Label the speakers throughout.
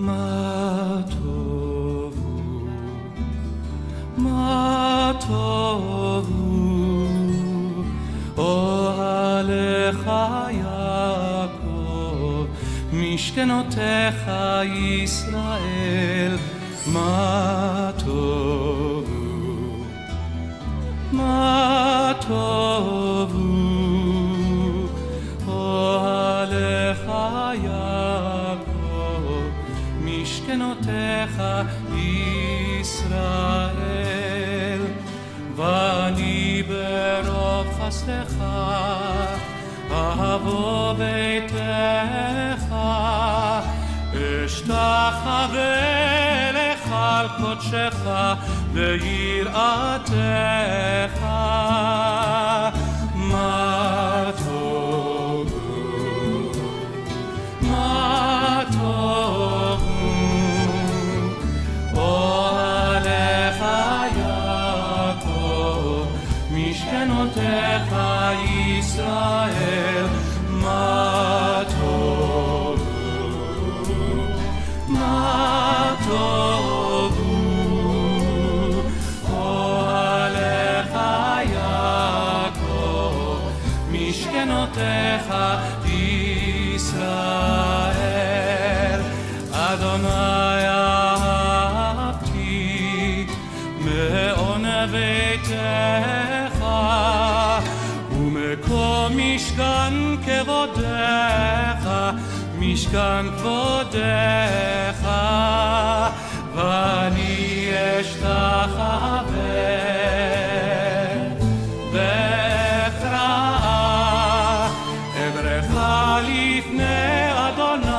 Speaker 1: מה טובו, מה טובו, אוהליך יעקב, משכנותיך ישראל, מה טובו, מה טובו, אוהליך יעקב, משכנותיך ישראל. ואני ברוב חסדך אבוא ביתך, אשתחווה לך על קודשך ביראתך. מה טובו, מה טובו, אוהליך יעקב, משכנותיך ישראל. מה טובו, מה טובו, אוהליך יעקב, משכנותיך ישראל. אדוני אהבתי מעון ביתך, ומקום משכן כבודך, משכן כבודך. ואני אשתחווה ואקרא אברך לפני אדוני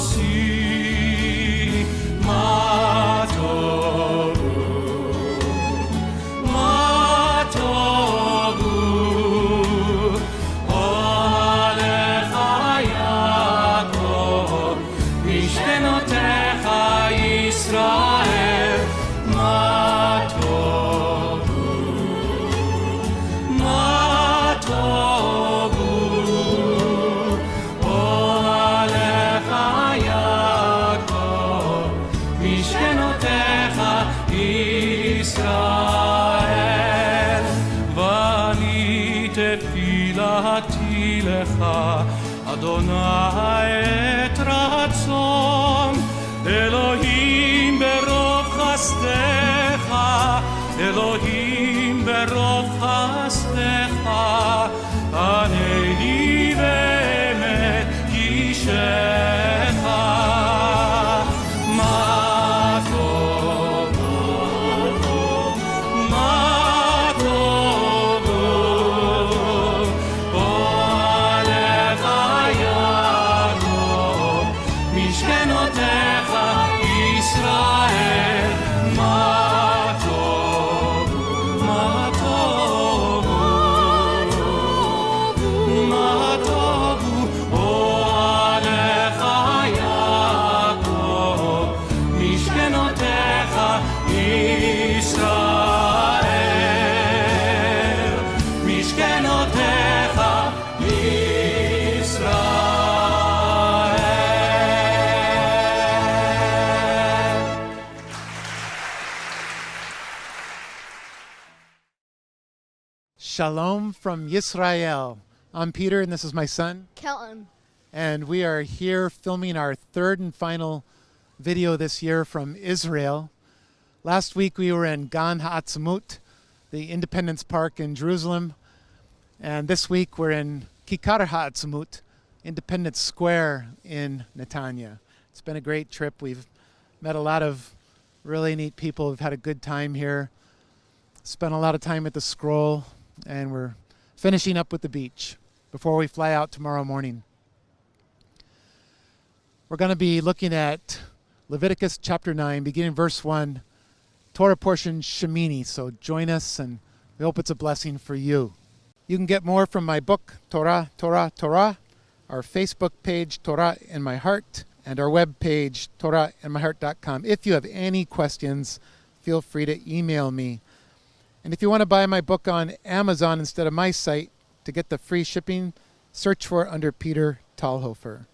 Speaker 1: עושי. מה טובו, מה טובו, אוהליך יעקב, משכנותיך ישראל. מה טובו, מה טובו, אוהליך יעקב, משכנותיך ישראל. ואני תפילתי לך אדוני את רצון, אלוהים ברוב חסדך, אלוהים ברוב חסדך, ענני באמת אישך. מה טובו, מה טובו, אוהליך יעקב, משכנותיך ישראל. מה טובו, מה טובו, מה טובו, אוהליך יעקב, משכנותיך ישראל, משכנותיך ישראל.
Speaker 2: Shalom from Yisrael. I'm Peter, and this is my son.
Speaker 3: Kellan.
Speaker 2: And we are here filming our third and final video this year from Israel. Last week we were in Gan Ha'atzmut, the Independence Park in Jerusalem. And this week we're in Kikar Ha'atzmut, Independence Square in Netanya. It's been a great trip. We've met a lot of really neat people. We've had a good time here. Spent a lot of time at the scroll, and we're finishing up with the beach before we fly out tomorrow morning. We're going to be looking at Leviticus chapter 9, beginning verse 1, Torah portion Shemini. So join us, and we hope it's a blessing for you. You can get more from my book, Torah, Torah, Torah, our Facebook page, Torah in My Heart, and our web page, torahinmyheart.com. If you have any questions, feel free to email me. And if you want to buy my book on Amazon instead of my site, to get the free shipping, search for it under Peter Talhofer.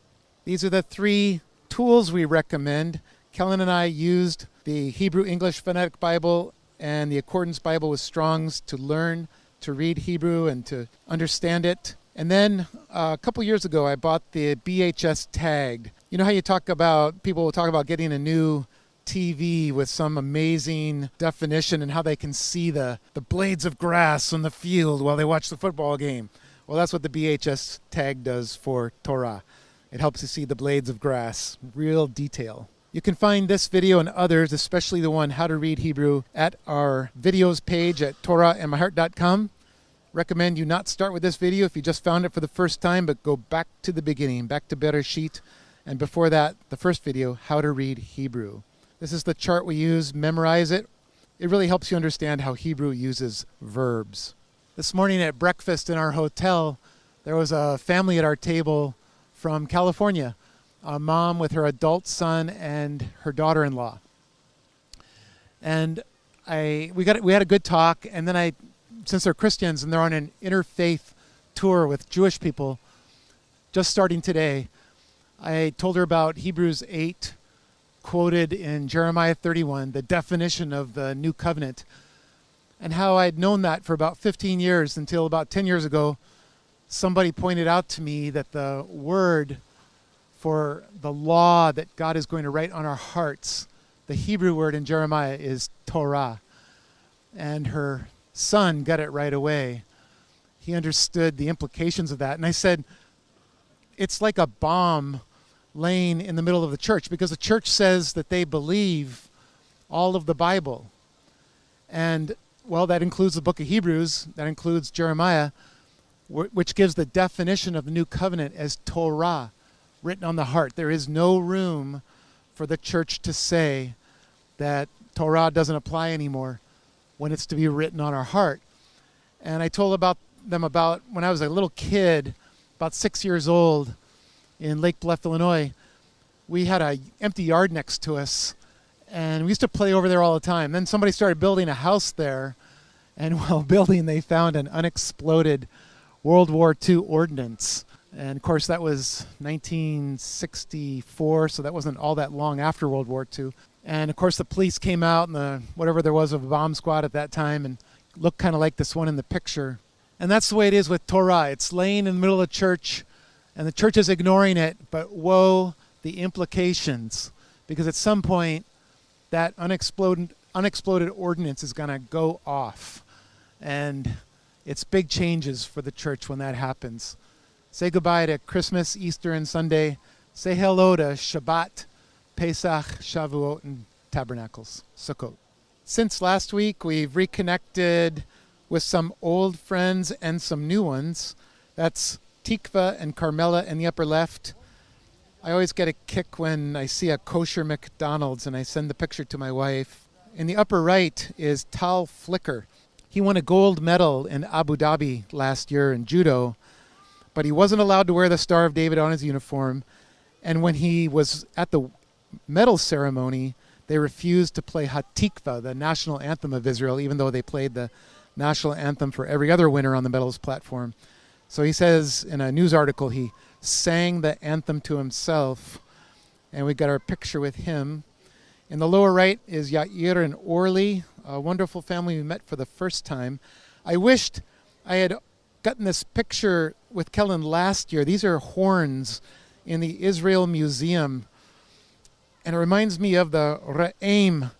Speaker 2: These are the three tools we recommend. Kellan and I used the Hebrew-English Phonetic Bible and the Accordance Bible with Strong's to learn to read Hebrew and to understand it. And then a couple years ago, I bought the BHS tagged. You know how people will talk about getting a new TV with some amazing definition and how they can see the blades of grass on the field while they watch the football game. Well, that's what the BHS tag does for Torah. It helps you see the blades of grass, real detail. You can find this video and others, especially the one How to Read Hebrew, at our videos page at torahandmyheart.com. Recommend you not start with this video if you just found it for the first time, but go back to the beginning, back to Bereshit, and before that, the first video, How to Read Hebrew. This is the chart we use. Memorize it. It really helps you understand how Hebrew uses verbs. This morning at breakfast in our hotel, there was a family at our table from California, a mom with her adult son and her daughter-in-law. And we had a good talk, and then since they're Christians and they're on an interfaith tour with Jewish people, just starting today, I told her about Hebrews 8, quoted in Jeremiah 31, the definition of the new covenant, and how I'd known that for about 15 years until about 10 years ago, somebody pointed out to me that the word for the law that God is going to write on our hearts, the Hebrew word in Jeremiah is Torah. And her son got it right away. He understood the implications of that. And I said, it's like a bomb laying in the middle of the church, because the church says that they believe all of the Bible. And, well, that includes the book of Hebrews, that includes Jeremiah, which gives the definition of the new covenant as Torah, written on the heart. There is no room for the church to say that Torah doesn't apply anymore when it's to be written on our heart. And I told them about when I was a little kid, about 6 years old, in Lake Bluff, Illinois. We had an empty yard next to us, and we used to play over there all the time. Then somebody started building a house there, and while building, they found an unexploded World War II ordnance. And of course, that was 1964, so that wasn't all that long after World War II. And of course, the police came out, and whatever there was of a bomb squad at that time, and looked kind of like this one in the picture. And that's the way it is with Torah. It's laying in the middle of the church, and the church is ignoring it, but woe the implications, because at some point, that unexploded ordinance is going to go off. And it's big changes for the church when that happens. Say goodbye to Christmas, Easter, and Sunday. Say hello to Shabbat, Pesach, Shavuot, and Tabernacles, Sukkot. Since last week, we've reconnected with some old friends and some new ones. That's Tikva and Carmela in the upper left. I always get a kick when I see a kosher McDonald's, and I send the picture to my wife. In the upper right is Tal Flicker. He won a gold medal in Abu Dhabi last year in judo, but he wasn't allowed to wear the Star of David on his uniform. And when he was at the medal ceremony, they refused to play Hatikva, the national anthem of Israel, even though they played the national anthem for every other winner on the medals platform. So he says in a news article he sang the anthem to himself, and we got our picture with him. In the lower right is Yair and Orly, a wonderful family we met for the first time. I wished I had gotten this picture with Kellan last year. These are horns in the Israel Museum, and it reminds me of the Re'em.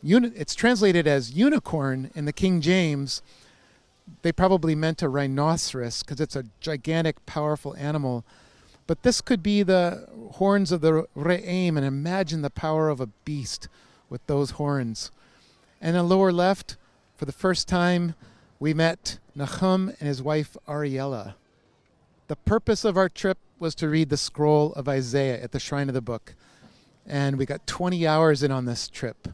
Speaker 2: It's translated as unicorn in the King James. They probably meant a rhinoceros because it's a gigantic, powerful animal. But this could be the horns of the Re'em, and imagine the power of a beast with those horns. And in the lower left, for the first time, we met Nahum and his wife Ariella. The purpose of our trip was to read the scroll of Isaiah at the Shrine of the Book. And we got 20 hours in on this trip.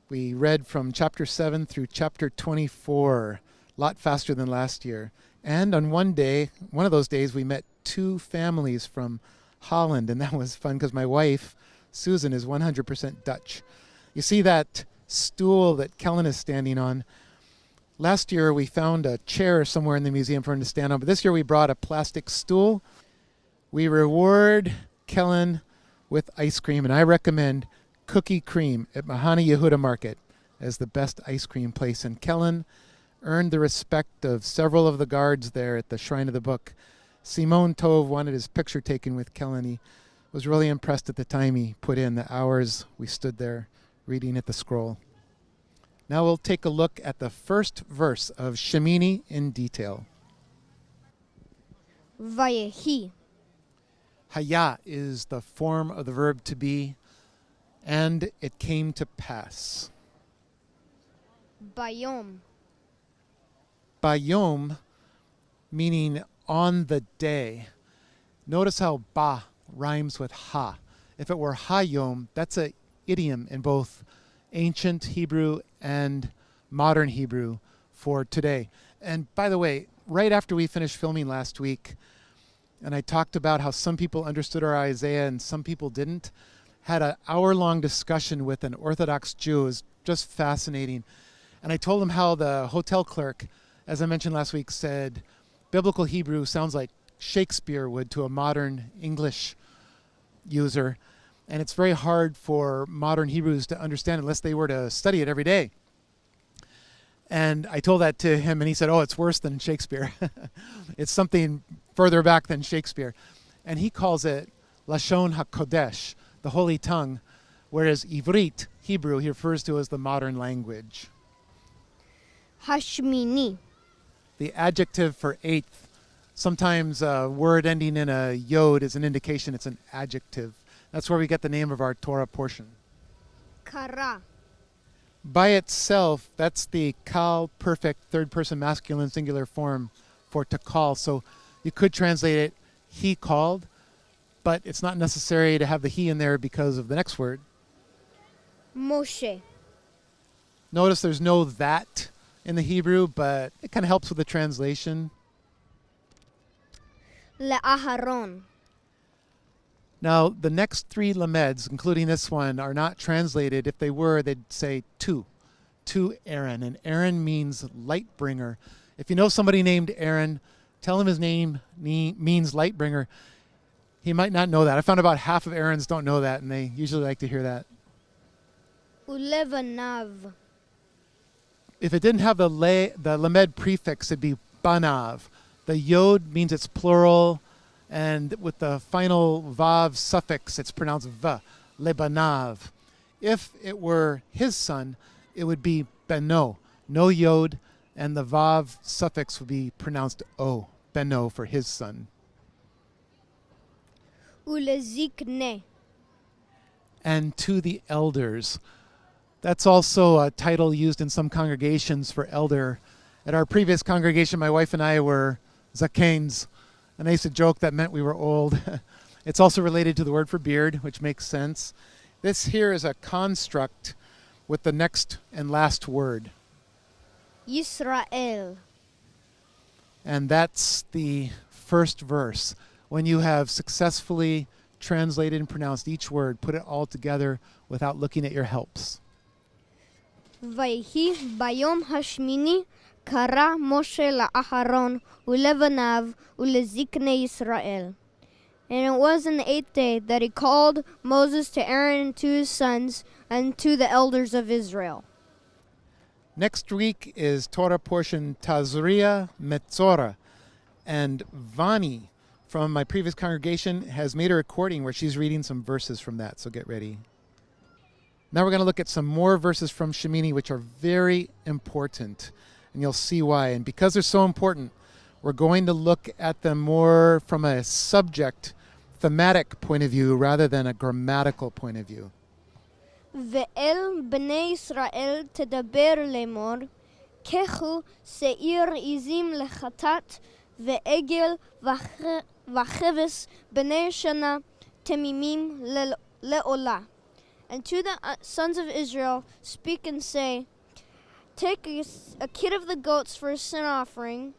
Speaker 2: We read from chapter 7 through chapter 24, a lot faster than last year. And on one of those days, we met 2 families from Holland, and that was fun because my wife, Susan, is 100% Dutch. You see that stool that Kellan is standing on? Last year, we found a chair somewhere in the museum for him to stand on, but this year we brought a plastic stool. We reward Kellan with ice cream, and I recommend Cookie Cream at Mahana Yehuda Market as the best ice cream place. And Kellan earned the respect of several of the guards there at the Shrine of the Book. Simon Tov wanted his picture taken with Kellan. He was really impressed at the time he put in, the hours we stood there reading at the scroll. Now we'll take a look at the first verse of Shemini in detail.
Speaker 3: Vayehi.
Speaker 2: Haya is the form of the verb to be, and it came to pass.
Speaker 3: Bayom.
Speaker 2: Bayom, meaning on the day. Notice how ba rhymes with ha. If it were hayom, that's an idiom in both ancient Hebrew and modern Hebrew for today. And by the way, right after we finished filming last week, and I talked about how some people understood our Isaiah and some people didn't, had an hour-long discussion with an Orthodox Jew. It was just fascinating. And I told him how the hotel clerk, as I mentioned last week, said biblical Hebrew sounds like Shakespeare would to a modern English user. And it's very hard for modern Hebrews to understand unless they were to study it every day. And I told that to him, and he said, oh, it's worse than Shakespeare. It's something further back than Shakespeare. And he calls it Lashon HaKodesh, the holy tongue, whereas Ivrit, Hebrew, he refers to as the modern language.
Speaker 3: Hashmini.
Speaker 2: The adjective for eighth. Sometimes a word ending in a yod is an indication it's an adjective. That's where we get the name of our Torah portion.
Speaker 3: Kara.
Speaker 2: By itself, that's the kal, perfect, third-person masculine singular form for to call. So you could translate it, he called, but it's not necessary to have the he in there because of the next word.
Speaker 3: Moshe.
Speaker 2: Notice there's no that in the Hebrew, but it kind of helps with the translation.
Speaker 3: Le'aharon.
Speaker 2: Now, the next three lameds, including this one, are not translated. If they were, they'd say to Aaron. And Aaron means light bringer. If you know somebody named Aaron, tell him his name means light bringer. He might not know that. I found about half of Aarons don't know that, and they usually like to hear that.
Speaker 3: Ulevanav.
Speaker 2: If it didn't have the lamed prefix, it'd be banav. The yod means it's plural, and with the final vav suffix, it's pronounced v, lebanav. If it were his son, it would be beno, no yod, and the vav suffix would be pronounced o, beno, for his son.
Speaker 3: Ulezikne.
Speaker 2: And to the elders. That's also a title used in some congregations for elder. At our previous congregation, my wife and I were zakens, and I used to joke that meant we were old. It's also related to the word for beard, which makes sense. This here is a construct with the next and last word.
Speaker 3: Yisrael.
Speaker 2: And that's the first verse. When you have successfully translated and pronounced each word, put it all together without looking at your helps.
Speaker 3: Vayehi bayom hashmini kara Moshe la'aharon ulevanav ulezikne Yisrael. And it was in the 8th day that he called Moses to Aaron and to his sons and to the elders of Israel.
Speaker 2: Next week is Torah portion Tazria Metzora. And Vani from my previous congregation has made a recording where she's reading some verses from that, so get ready. Now we're going to look at some more verses from Shemini, which are very important, and you'll see why. And because they're so important, we're going to look at them more from a subject, thematic point of view rather than a grammatical point of view.
Speaker 3: Ve'el bnei Yisrael tedaber lemor, kechu seir izim lechatat, ve'egel vacheves bnei shana temimim le'olah. And to the sons of Israel speak and say, take a kid of the goats for a sin offering,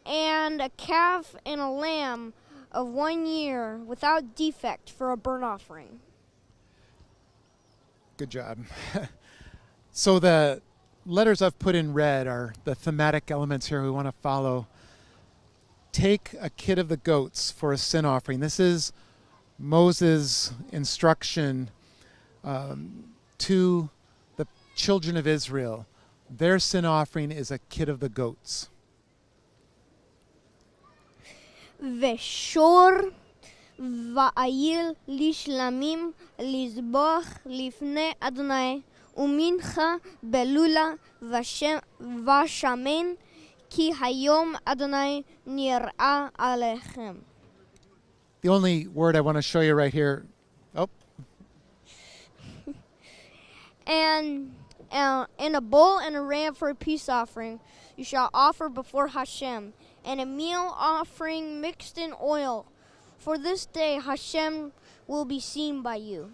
Speaker 3: and a calf and a lamb of 1 year without defect for a burnt offering.
Speaker 2: Good job. So the letters I've put in red are the thematic elements here we want to follow. take a kid of the goats for a sin offering. This is Moses' instruction to the children of Israel. Their sin offering is a kid of the goats.
Speaker 3: ושור ועיל לשלמים לזבוח לפני אדוני ומנחה בלולה ושמן כי היום אדוני נראה עליכם.
Speaker 2: The only word I want to show you right here. Oh.
Speaker 3: And a bull and a ram for a peace offering you shall offer before Hashem, and a meal offering mixed in oil. For this day Hashem will be seen by you.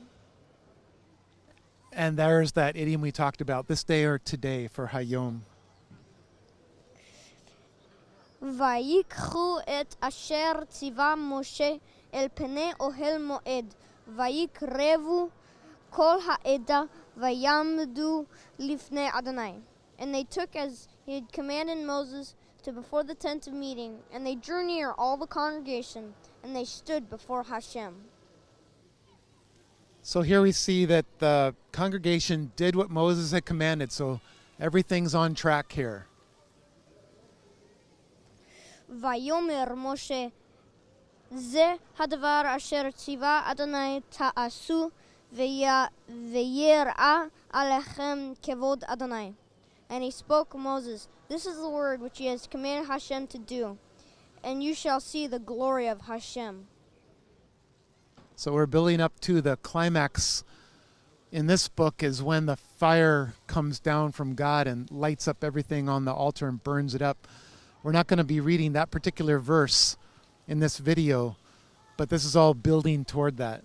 Speaker 2: And there's that idiom we talked about, this day or today, for Hayom.
Speaker 3: ויקחו את אשר ציווה משה אל פני אוהל מועד, ויקרבו כל העדה ויעמדו לפני אדוני. And they took as he had commanded Moses to before the tent of meeting, and they drew near all the congregation, and they stood before Hashem.
Speaker 2: So here we see that the congregation did what Moses had commanded, so everything's on track here.
Speaker 3: ויאמר משה, זה הדבר אשר ציווה אדוני תעשו, ויראה עליכם כבוד אדוני. And he spoke Moses, this is the word which he has commanded Hashem to do, and you shall see the glory of Hashem.
Speaker 2: So we're building up to the climax in this book is when the fire comes down from God and lights up everything on the altar and burns it up. We're not going to be reading that particular verse in this video, but this is all building toward that.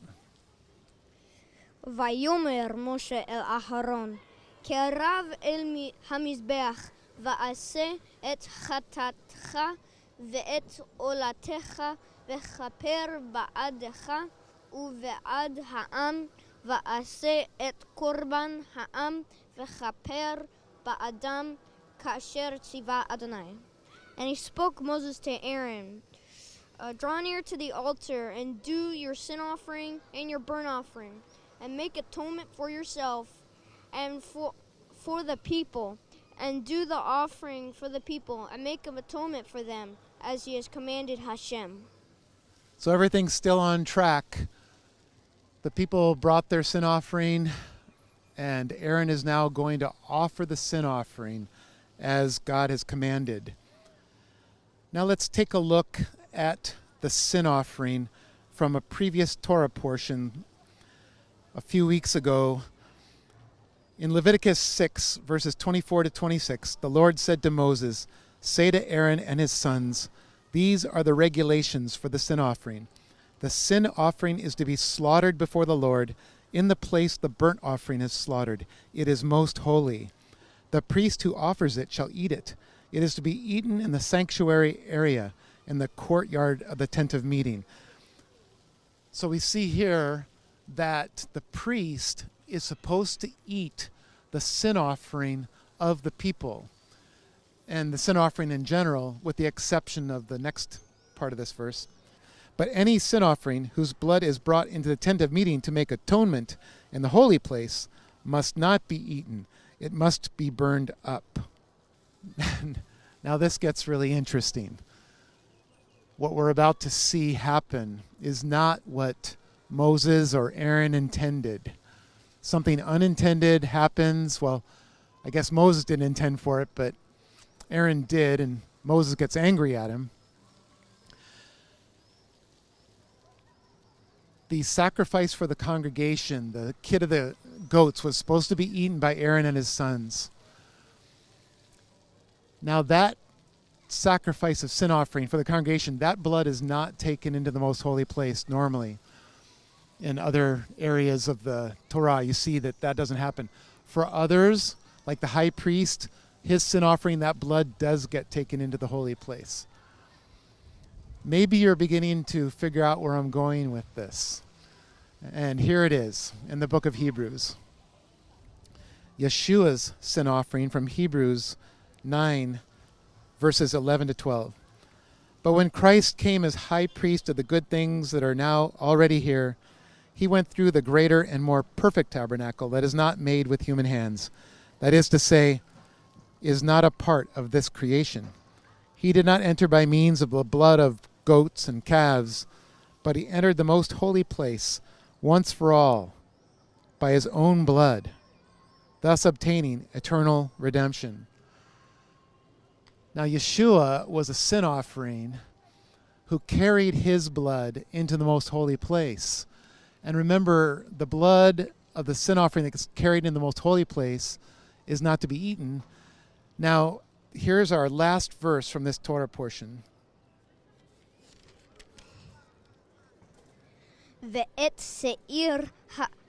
Speaker 3: ויאמר משה אל אהרון, קרב אל המזבח, ועשה את חטאתך ואת עולתך, וכפר בעדך ובעד העם, ועשה את קורבן העם, וכפר בעדם, כאשר ציווה אדוני. And he spoke Moses to Aaron, draw near to the altar and do your sin offering and your burnt offering, and make atonement for yourself and for the people, and do the offering for the people, and make an atonement for them, as he has commanded Hashem.
Speaker 2: So everything's still on track. The people brought their sin offering, and Aaron is now going to offer the sin offering as God has commanded. Now let's take a look at the sin offering from a previous Torah portion a few weeks ago. In Leviticus 6, verses 24 to 26, the Lord said to Moses, say to Aaron and his sons, these are the regulations for the sin offering. The sin offering is to be slaughtered before the Lord in the place the burnt offering is slaughtered. It is most holy. The priest who offers it shall eat it. It is to be eaten in the sanctuary area, in the courtyard of the tent of meeting. So we see here that the priest is supposed to eat the sin offering of the people, and the sin offering in general, with the exception of the next part of this verse. But any sin offering whose blood is brought into the tent of meeting to make atonement in the holy place must not be eaten. It must be burned up. Now this gets really interesting. What we're about to see happen is not what Moses or Aaron intended. Something unintended happens. Well, I guess Moses didn't intend for it, but Aaron did, and Moses gets angry at him. The sacrifice for the congregation, the kid of the goats, was supposed to be eaten by Aaron and his sons. Now that sacrifice of sin offering for the congregation, that blood is not taken into the most holy place normally. In other areas of the Torah, you see that that doesn't happen. For others, like the high priest, his sin offering, that blood does get taken into the holy place. Maybe you're beginning to figure out where I'm going with this. And here it is in the book of Hebrews. Yeshua's sin offering from Hebrews 9, verses 11 to 12. But when Christ came as high priest of the good things that are now already here, he went through the greater and more perfect tabernacle that is not made with human hands. That is to say, is not a part of this creation. He did not enter by means of the blood of goats and calves, but he entered the most holy place once for all by his own blood, thus obtaining eternal redemption. Now Yeshua was a sin offering who carried his blood into the most holy place. And remember, the blood of the sin offering that gets carried in the most holy place is not to be eaten. Now, here's our last verse from this Torah portion.
Speaker 3: ואת שעיר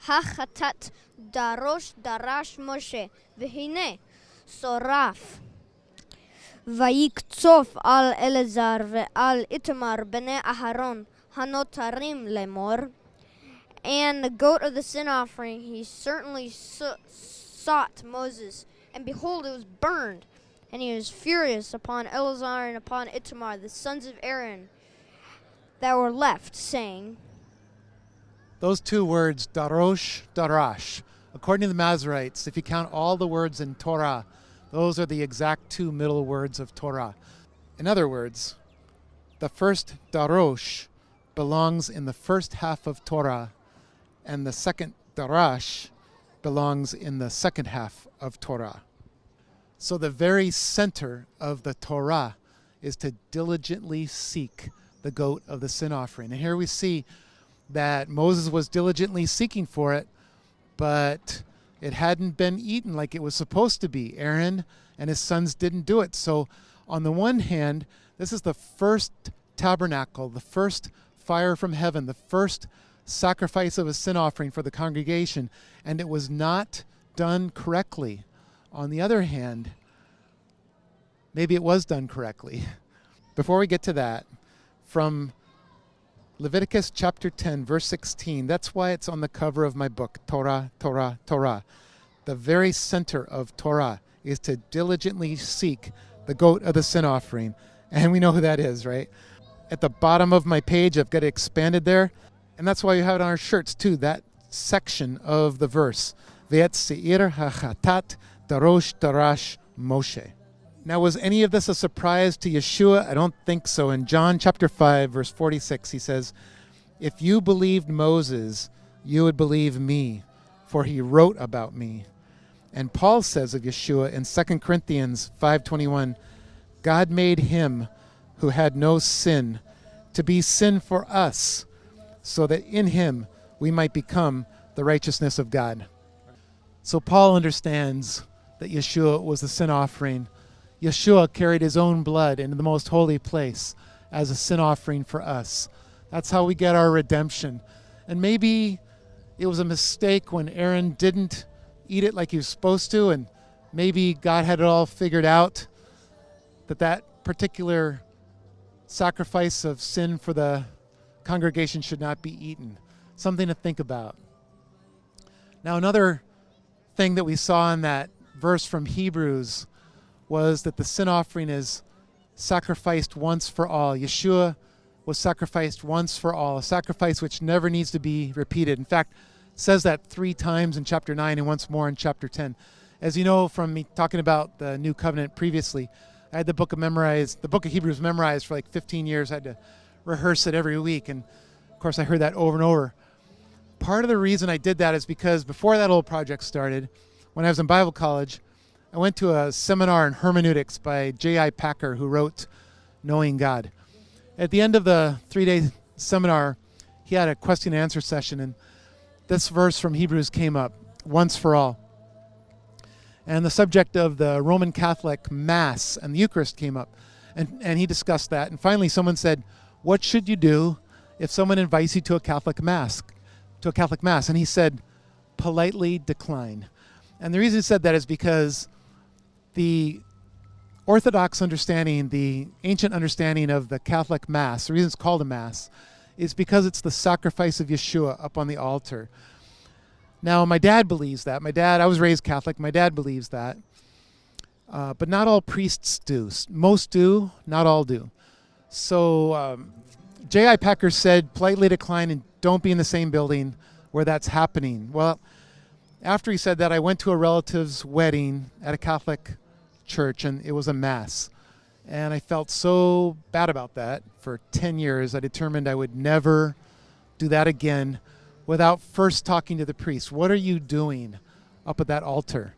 Speaker 3: החטאת דרש משה, והנה שורף. ויקצוף על אלעזר ועל איתמר בני אהרון הנותרים לאמור. And the goat of the sin offering he certainly sought Moses, and behold, it was burned. And he was furious upon Eleazar and upon Itamar, the sons of Aaron, that were left, saying,
Speaker 2: Those two words, darosh, darash, according to the Masoretes, if you count all the words in Torah, those are the exact two middle words of Torah. In other words, the first darosh belongs in the first half of Torah, and the second darash belongs in the second half of Torah. So the very center of the Torah is to diligently seek the goat of the sin offering. And here we see that Moses was diligently seeking for it, but it hadn't been eaten like it was supposed to be. Aaron and his sons didn't do it. So on the one hand, this is the first tabernacle, the first fire from heaven, the first sacrifice of a sin offering for the congregation, and it was not done correctly. On the other hand, maybe it was done correctly. Before we get to that, from Leviticus chapter 10, verse 16, that's why it's on the cover of my book, Torah, Torah, Torah. The very center of Torah is to diligently seek the goat of the sin offering. And we know who that is, right? At the bottom of my page, I've got it expanded there. And that's why you have it on our shirts too, that section of the verse. Ve'et se'ir ha'chatat darosh darash Moshe. Now, was any of this a surprise to Yeshua? I don't think so. In John chapter 5, verse 46, he says, If you believed Moses, you would believe me, for he wrote about me. And Paul says of Yeshua in 2 Corinthians 5:21, God made him who had no sin to be sin for us, so that in him we might become the righteousness of God. So Paul understands that Yeshua was the sin offering. Yeshua carried his own blood into the most holy place as a sin offering for us. That's how we get our redemption. And maybe it was a mistake when Aaron didn't eat it like he was supposed to, and maybe God had it all figured out, that particular sacrifice of sin for the congregation should not be eaten. Something to think about. Now, another thing that we saw in that verse from Hebrews was that the sin offering is sacrificed once for all. Yeshua was sacrificed once for all, a sacrifice which never needs to be repeated. In fact, it says that 3 times in chapter 9 and once more in chapter 10. As you know from me talking about the New Covenant previously, I had the book of Hebrews memorized for like 15 years. I had to rehearse it every week, and of course I heard that over and over. Part of the reason I did that is because before that whole project started, when I was in Bible college, I went to a seminar in hermeneutics by J.I. Packer, who wrote Knowing God. At the end of the 3-day seminar, he had a question and answer session, and this verse from Hebrews came up, once for all. And the subject of the Roman Catholic Mass and the Eucharist came up, and he discussed that. And finally someone said, what should you do if someone invites you to a Catholic Mass? And he said, politely decline. And the reason he said that is because the Orthodox understanding, the ancient understanding of the Catholic Mass, the reason it's called a Mass, is because it's the sacrifice of Yeshua up on the altar. Now, my dad believes that. I was raised Catholic. My dad believes that. But not all priests do. Most do, not all do. So J.I. Packer said, politely decline and don't be in the same building where that's happening. Well, after he said that, I went to a relative's wedding at a Catholic church, and it was a mass. And I felt so bad about that. For 10 years, I determined I would never do that again without first talking to the priest. What are you doing up at that altar?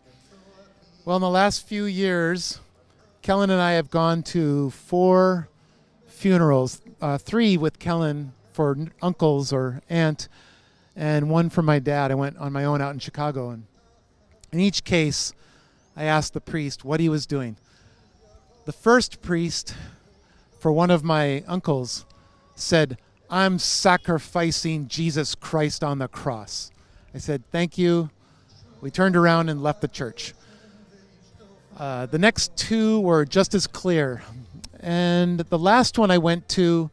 Speaker 2: Well, in the last few years, Kellan and I have gone to 4 funerals, 3 with Kellan for uncles or aunt, and 1 for my dad. I went on my own out in Chicago. And in each case, I asked the priest what he was doing. The first priest for one of my uncles said, "I'm sacrificing Jesus Christ on the cross." I said, "Thank you." We turned around and left the church. The next 2 were just as clear. And the last one I went to,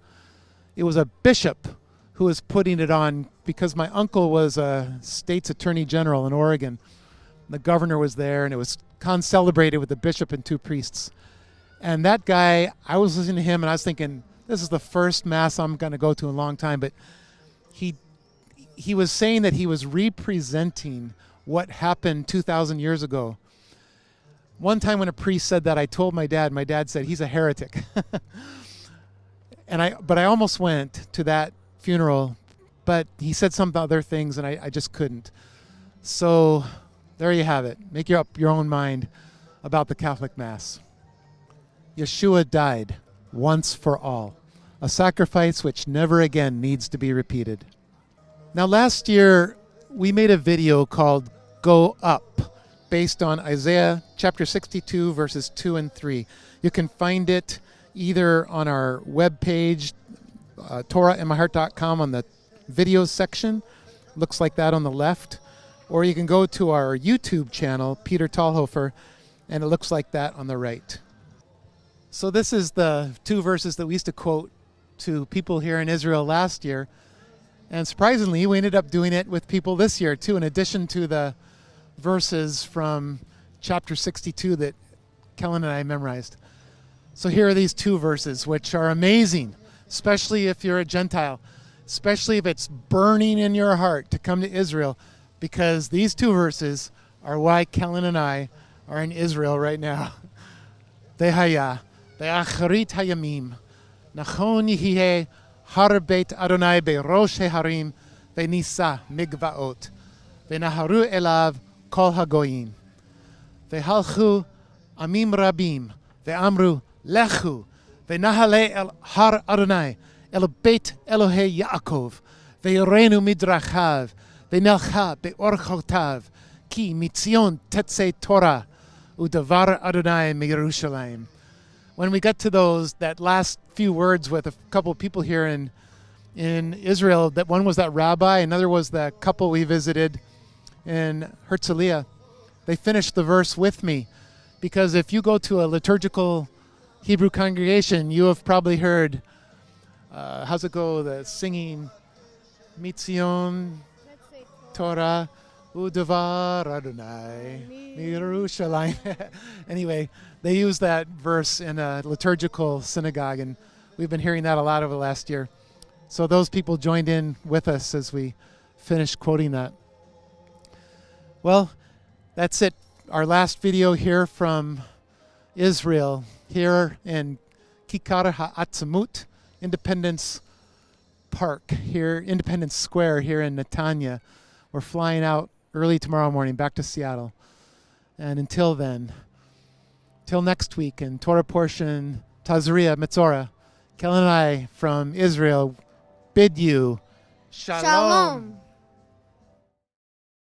Speaker 2: it was a bishop who was putting it on because my uncle was a state's attorney general in Oregon. The governor was there, and it was concelebrated with the bishop and 2 priests. And that guy, I was listening to him, and I was thinking, this is the first mass I'm going to go to in a long time. But he was saying that he was representing what happened 2,000 years ago. One time when a priest said that, I told my dad. My dad said, he's a heretic. But I almost went to that funeral, but he said some other things, and I just couldn't. So there you have it. Make up your own mind about the Catholic Mass. Yeshua died once for all, a sacrifice which never again needs to be repeated. Now, last year, we made a video called Go Up, based on Isaiah chapter 62, verses 2 and 3. You can find it either on our webpage, TorahInMyHeart.com, on the videos section. Looks like that on the left. Or you can go to our YouTube channel, Peter Talhofer, and it looks like that on the right. So this is the 2 verses that we used to quote to people here in Israel last year. And surprisingly, we ended up doing it with people this year too, in addition to the verses from chapter 62 that Kellan and I memorized. So here are these 2 verses, which are amazing, especially if you're a Gentile, especially if it's burning in your heart to come to Israel, because these 2 verses are why Kellan and I are in Israel right now. Vehaya, be'acharit hayamim, nachon yihye har beit Adonai be'rosh harim, ve'nisa migvaot, ve'naharu elav kol hagoyim. Ve'halchu amim rabim, ve'amru lechu, ve'nahale el har Adonai, el beit Elohei Yaakov, ve'yorenu midrachav, ve'nelcha be'orchotav, ki mitzion tetze Torah, u'davar Adonai meYerushalayim. When we got to that last few words with a couple of people here in Israel, that one was that rabbi, another was the couple we visited in Herzliya, they finished the verse with me. Because if you go to a liturgical Hebrew congregation, you have probably heard, how's it go, the singing, Mitzion, Torah, Udavar Adonai, Yerushalayim. Anyway, they use that verse in a liturgical synagogue, and we've been hearing that a lot over the last year. So those people joined in with us as we finished quoting that. Well, that's it. Our last video here from Israel, here in Kikar HaAtzmut, Independence Park, here, Independence Square here in Netanya. We're flying out early tomorrow morning back to Seattle. And until then, till next week in Torah portion Tazria Metzora, Kellan and I from Israel bid you Shalom.
Speaker 3: Shalom.